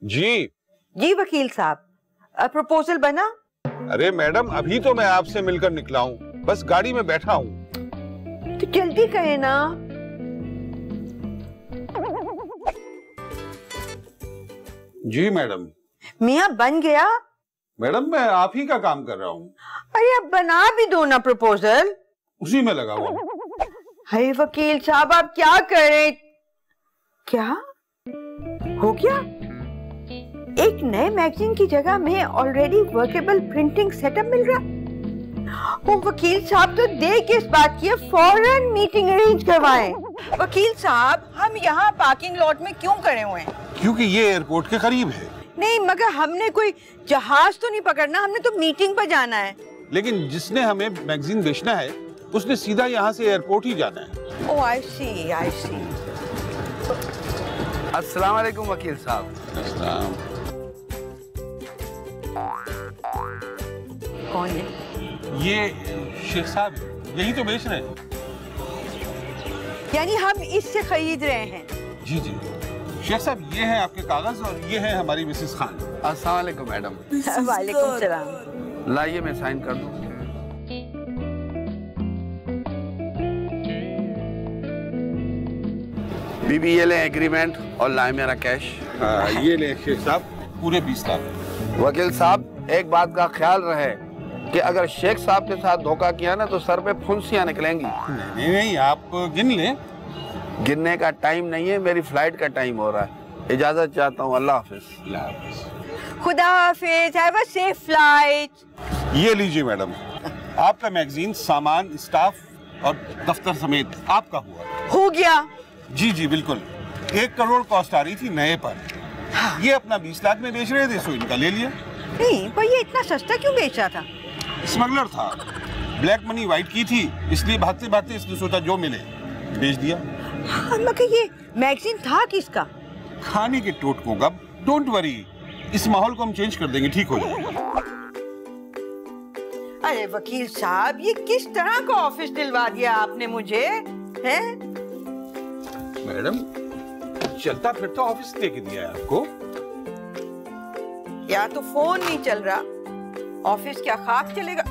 जी जी वकील साहब, प्रपोजल बना? अरे मैडम, अभी तो मैं आपसे मिलकर निकला हूँ, बस गाड़ी में बैठा हूँ। तो जल्दी कहे ना। जी मैडम। मियाँ बन गया? मैडम मैं आप ही का काम कर रहा हूँ। अरे अब बना भी दो ना प्रपोजल। उसी में लगा हुआ हूँ। अरे वकील साहब आप क्या करें? क्या हो गया? एक नए मैगजीन की जगह में ऑलरेडी वर्केबल प्रिंटिंग सेटअप मिल रहा। वो वकील साहब तो देख इस बात की फौरन मीटिंग अरेंज करवाएं। वकील साहब हम यहाँ पार्किंग लॉट में क्यों खड़े हुए हैं? क्योंकि ये एयरपोर्ट के करीब है। नहीं मगर हमने कोई जहाज तो नहीं पकड़ना, हमने तो मीटिंग पर जाना है। लेकिन जिसने हमें मैगजीन बेचना है उसने सीधा यहाँ से एयरपोर्ट ही जाना है। ओह आई सी, आई सी। अस्सलाम वालेकुम वकील साहब। अस्सलाम। कौन है? ये शेख साहब यही तो बेच रहे हैं। यानी हम इससे खरीद रहे हैं? जी जी शेख साहब, ये है आपके कागज और ये है हमारी मिसेस खान। अस्सलाम वालेकुम मैडम। वालेकुम सलाम। लाइए मैं साइन कर दूं। बीबी ये ले एग्रीमेंट और लाए मेरा कैश। ये ले शेख साहब, पूरे 20 लाख। वकील साहब एक बात का ख्याल रहे कि अगर शेख साहब के साथ धोखा किया ना तो सर पे फुंसियां निकलेंगी। नहीं नहीं, आप गिन लें। गिनने का टाइम नहीं है, मेरी फ्लाइट का टाइम हो रहा है। इजाजत चाहता हूँ, अल्लाह हाफिज। खुदा हाफिज, हैव अ सेफ फ्लाइट। ये लीजिए मैडम, आपका मैगजीन सामान, स्टाफ और दफ्तर समेत आपका हुआ। हो गया? जी जी बिल्कुल। 1 करोड़ कॉस्ट आ रही थी नए पर। हाँ। ये अपना 20 लाख में बेच रहे थे, सो इनका ले लिया। नहीं पर ये इतना सस्ता क्यों बेच रहा था? स्मगलर था, ब्लैक मनी वाइट की थी, इसलिए भागते भागते इसने सोचा जो मिले बेच दिया। हाँ, मगर ये मैगजीन था किसका? खाने के टोटकों का। डोंट वरी, इस माहौल को हम चेंज कर देंगे, ठीक हो जाएगा। अरे वकील साहब ये किस तरह का ऑफिस दिलवा दिया आपने मुझे, हैं? मैडम चलता फिरता ऑफिस दे के दिया है आपको। या तो फोन नहीं चल रहा, ऑफिस क्या खाक चलेगा?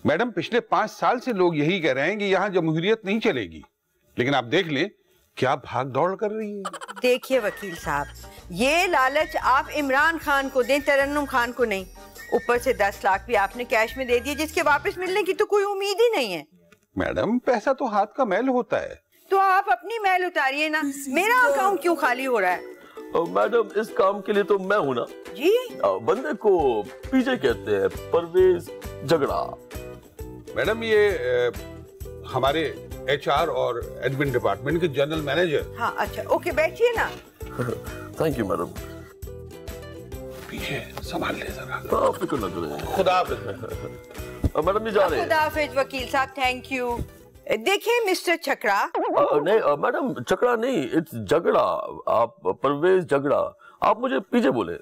मैडम पिछले 5 साल से लोग यही कह रहे हैं कि यहाँ जमहूरियत नहीं चलेगी, लेकिन आप देख लें क्या भाग दौड़ कर रही है। देखिए वकील साहब, ये लालच आप इमरान खान को दें, तरन्नुम खान को नहीं। ऊपर से 10 लाख भी आपने कैश में दे दिए, जिसके वापस मिलने की तो कोई उम्मीद ही नहीं है। मैडम पैसा तो हाथ का मैल होता है। तो आप अपनी मैल उतारिए ना, मेरा अकाउंट क्यों खाली हो रहा है? मैडम इस काम के लिए तो मैं हूँ ना जी। बंदे को पीजे कहते हैं, परवेज झगड़ा। मैडम ये हमारे HR और एडमिन डिपार्टमेंट के जनरल मैनेजर। हाँ अच्छा, ओके बैठिए ना। Thank you madam. पीछे संभाल ले जरा। फिक्र न करें। खुदा हाफिज। मैडम जी जा रहे हैं। खुदा हाफिज वकील साहब, थैंक यू। देखिए मिस्टर चक्रा। नहीं मैडम चकड़ा नहीं, इट्स झगड़ा। आप परवेज झगड़ा, आप मुझे पीजे बोले।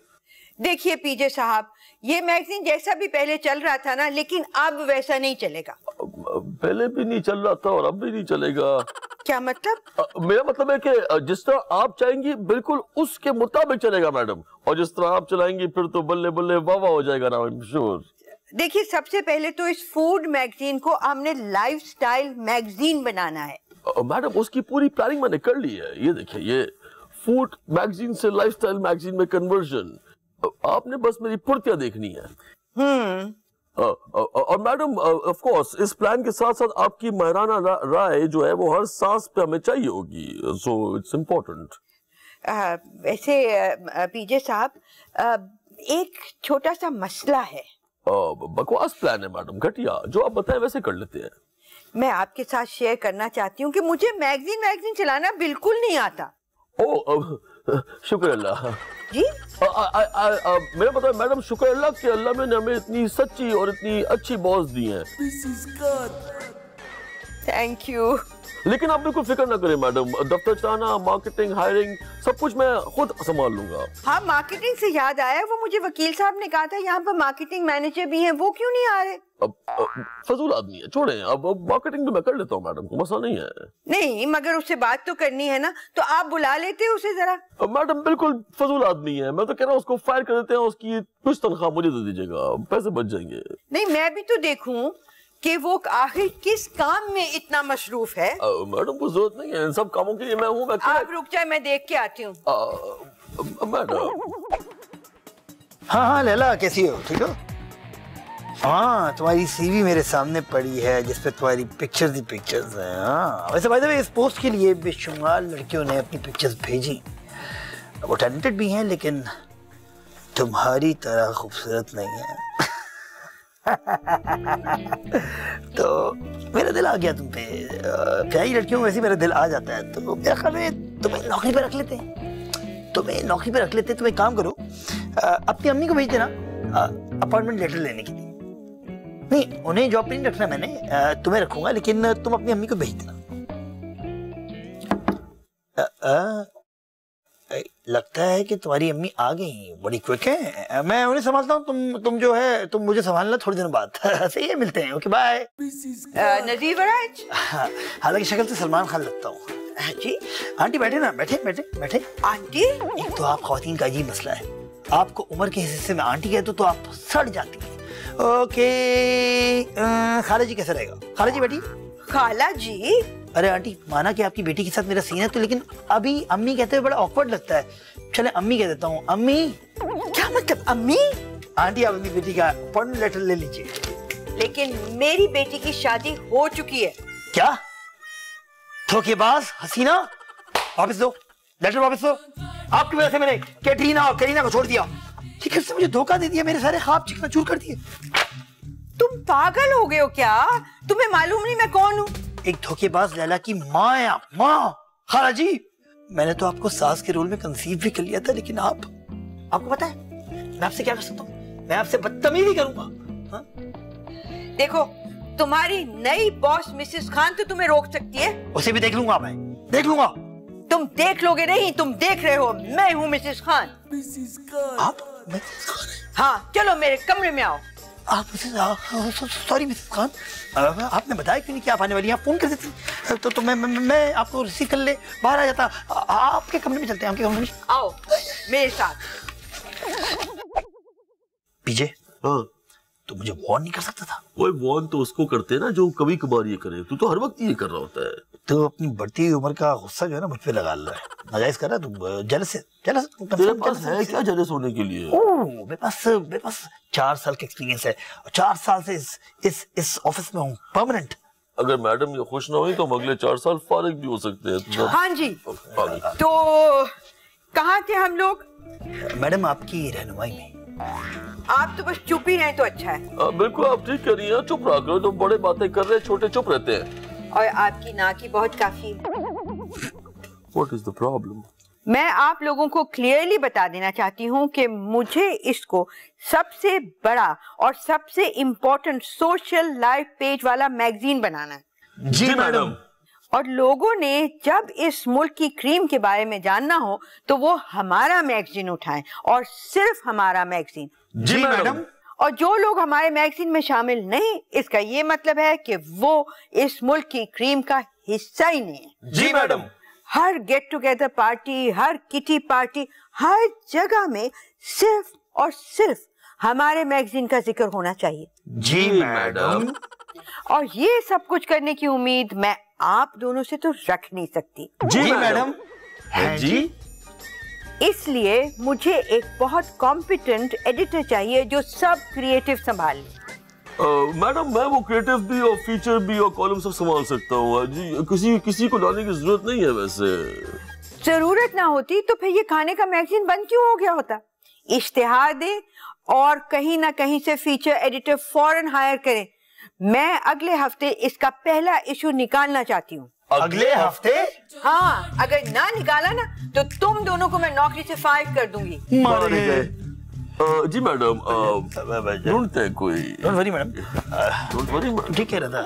देखिए पीजे साहब, ये मैगजीन जैसा भी पहले चल रहा था ना, लेकिन अब वैसा नहीं चलेगा। पहले भी नहीं चल रहा था और अब भी नहीं चलेगा। क्या मतलब? मेरा मतलब है कि जिस तरह आप चाहेंगी बिल्कुल उसके मुताबिक चलेगा मैडम, और जिस तरह आप चलाएंगी फिर तो बल्ले बल्ले वाह वाह हो जाएगा ना। I am sure. देखिए सबसे पहले तो इस फूड मैगजीन को हमने लाइफस्टाइल मैगजीन बनाना है। मैडम उसकी पूरी प्लानिंग मैंने कर ली है। ये देखिए, ये फूड मैगजीन से लाइफस्टाइल मैगजीन में कन्वर्जन, आपने बस मेरी पूर्तियां देखनी है। और मैडम ऑफ कोर्स इस प्लान के साथ साथ आपकी महराना राय जो है वो हर सांस पे हमें चाहिए होगी, सो इट्स इम्पोर्टेंट। वैसे पीजे साहब एक छोटा सा मसला है। बकवास प्लान है मैडम, घटिया, जो आप बताएं वैसे कर लेते हैं। मैं आपके साथ शेयर करना चाहती हूँ कि मुझे मैगजीन चलाना बिल्कुल नहीं आता। शुक्र अल्लाह जी। मेरा मतलब मैडम शुक्र अल्लाह कि अल्लाह ने हमें इतनी सच्ची और इतनी अच्छी बॉस दी है। Thank you. लेकिन आप बिल्कुल फिक्र ना करें मैडम, दफ्तर चलाना, मार्केटिंग, हायरिंग सब कुछ मैं खुद संभाल लूंगा। हाँ, मार्केटिंग से याद आया, वो मुझे वकील साहब ने कहा था यहाँ पर मार्केटिंग मैनेजर भी हैं, वो क्यों नहीं आ रहे? अब फजूल आदमी है, छोड़ें। अब मार्केटिंग भी मैं कर लेता हूँ मैडम, को मसला नहीं है। नहीं, मगर उससे बात तो करनी है ना, तो आप बुला लेते उसे जरा। मैडम बिल्कुल फजूल आदमी है, मैं तो कह रहा हूँ उसको फायर कर देते हैं, उसकी कुछ तनख्वाह मुझे दे दीजिएगा, पैसे बच जाएंगे। नहीं, मैं भी तो देखूं कि वो आखिर किस काम में इतना मशरूफ है। मैडम को जरूरत नहीं है इन सब कामों के लिए, मैं हूँ। आप रुक जाए, मैं देख के आती हूँ। मैडम। हाँ लैला, कैसी हो? ठीक हो? हाँ, तुम्हारी सीवी मेरे सामने पड़ी है जिसपे तुम्हारी पिक्चर्स ही पिक्चर्स हैं। हाँ, वैसे बाय द वे इस पोस्ट के लिए बेशुमार लड़कियों ने अपनी पिक्चर्स भेजी। वो टैलेंटेड भी हैं लेकिन तुम्हारी तरह खूबसूरत नहीं है। तो मेरा दिल आ गया तुम पे। प्यारी लड़कियों में वैसे मेरा दिल आ जाता है, तो मेरा ख्याल में तुम्हें नौकरी पे रख लेते हैं। तुम एक काम करो, अपनी अम्मी को भेज देना अपॉइंटमेंट लेटर लेने के लिए। नहीं, उन्हें जॉब पे नहीं रखना मैंने, तुम्हें रखूंगा, लेकिन तुम अपनी अम्मी को भेज देना। लगता है कि तुम्हारी अम्मी आ गई, बड़ी क्विक है। मैं उन्हें संभालता हूँ, तुम जो है तुम मुझे संभालना थोड़ी दिनों बाद। सही है, मिलते हैं। Okay bye. नजीब राज। हालांकि शक्ल से सलमान खान लगता हूँ। जी आंटी, बैठे ना, बैठे बैठे बैठे। आंटी? एक तो आप खवातीन का अजीब मसला है, आपको उम्र के हिस्से में आंटी कहते तो आप सड़ जाती है। ओके, खाला जी कैसा रहेगा? खाला जी बैठी। खाला जी? अरे आंटी, माना कि आपकी बेटी के साथ मेरा सीन है तो, लेकिन अभी अम्मी कहते हुए बड़ा ऑकवर्ड लगता है। चले अम्मी कह देता हूँ। अम्मी। क्या मतलब अम्मी? आंटी, आप अपनी बेटी का अपॉइंटमेंट लेटर ले लीजिए। लेकिन मेरी बेटी की शादी हो चुकी है। क्या? धोखेबाज हसीना, वापस दो लेटर, वापस दो। आपकी वजह से मैंने कैटरीना और करीना को छोड़ दिया, ठीक है? मुझे धोखा दे दिया, मेरे सारे ख्वाब चिकनाचूर कर दिए। तुम पागल हो गए हो क्या? तुम्हें मालूम नहीं मैं कौन हूँ? एक धोखेबाज लैला की माँ या माँ। खाला जी, मैंने तो आपको सास के रोल में कंसीव भी कर लिया था, लेकिन आपको पता है मैं आपसे क्या कर सकता हूँ? मैं आपसे बदतमीजी करूंगा। हाँ? देखो, तुम्हारी नई बॉस मिसेस खान तो तुम्हें रोक सकती है। उसे भी देख लूंगा, मैं देख लूंगा। तुम देख लोगे नहीं, तुम देख रहे हो, मैं हूँ मिसेस खान। आप मिसेस खान? हाँ, चलो मेरे कमरे में आओ। आप सॉरी मिसेस खान, आपने बताया क्यों नहीं कि आप आने वाली हैं? आप फोन कर देती तो मैं आपको रिसीव कर ले बाहर आ जाता। आपके कमरे में चलते हैं, आपके कमरे में आओ मेरे साथ। पीछे। हाँ, तो मुझे वॉर्न नहीं कर सकता था? वो वॉर्न तो उसको करते हैं ना जो कभी कभार ये करे, तू तो हर वक्त ये कर रहा होता है। तो अपनी बढ़ती हुई उम्र का गुस्सा जो है ना मुझ पे लगा रहा है, नाजायज कर रहा है। तू जेलस है? तेरे पास है क्या जेलस होने के लिए? मेरे पास 4 साल का एक्सपीरियंस है, 4 साल से इस ऑफिस में हूँ परमानेंट। अगर मैडम ये खुश ना हुई तो हम अगले 4 साल फारिग भी हो सकते हैं। हाँ जी, तो कहाँ थे हम लोग? मैडम, आपकी रहनुमाई में। आप तो बस चुप ही रहे तो अच्छा है। बिल्कुल, आप ठीक कर रही हैं, चुप रहा करो। तो बड़े बातें कर रहे, छोटे चुप रहते हैं। और आपकी नाकी बहुत काफी है। What is the problem? मैं आप लोगों को क्लियरली बता देना चाहती हूँ कि मुझे इसको सबसे बड़ा और सबसे इम्पोर्टेंट सोशल लाइफ पेज वाला मैगजीन बनाना है। जी मैडम। और लोगों ने जब इस मुल्क की क्रीम के बारे में जानना हो तो वो हमारा मैगजीन उठाएं, और सिर्फ हमारा मैगजीन। जी मैडम। और जो लोग हमारे मैगजीन में शामिल नहीं, इसका ये मतलब है कि वो इस मुल्क की क्रीम का हिस्सा ही नहीं है। जी मैडम। हर गेट टुगेदर पार्टी, हर किटी पार्टी, हर जगह में सिर्फ और सिर्फ हमारे मैगजीन का जिक्र होना चाहिए। जी मैडम। और ये सब कुछ करने की उम्मीद मैं आप दोनों से तो रख नहीं सकती। जी मैडम। है जी। इसलिए मुझे एक बहुत कॉम्पिटेंट एडिटर चाहिए जो सब क्रिएटिव संभाल ले। मैडम, मैं वो क्रिएटिव भी और फीचर भी और कॉलम सब संभाल सकता हूँ जी। किसी को लाने की जरूरत नहीं है। वैसे जरूरत ना होती तो फिर ये खाने का मैगजीन बंद क्यों हो गया होता? इश्तिहार दे और कहीं ना कहीं से फीचर एडिटर फौरन हायर करें। मैं अगले हफ्ते इसका पहला इशू निकालना चाहती हूँ। अगले हफ्ते? हाँ, अगर ना निकाला ना तो तुम दोनों को मैं नौकरी से फायर कर दूंगी। जी मैडम, ढूंढते हैं कोई। Don't worry madam, don't worry. ठीक कह रहा था।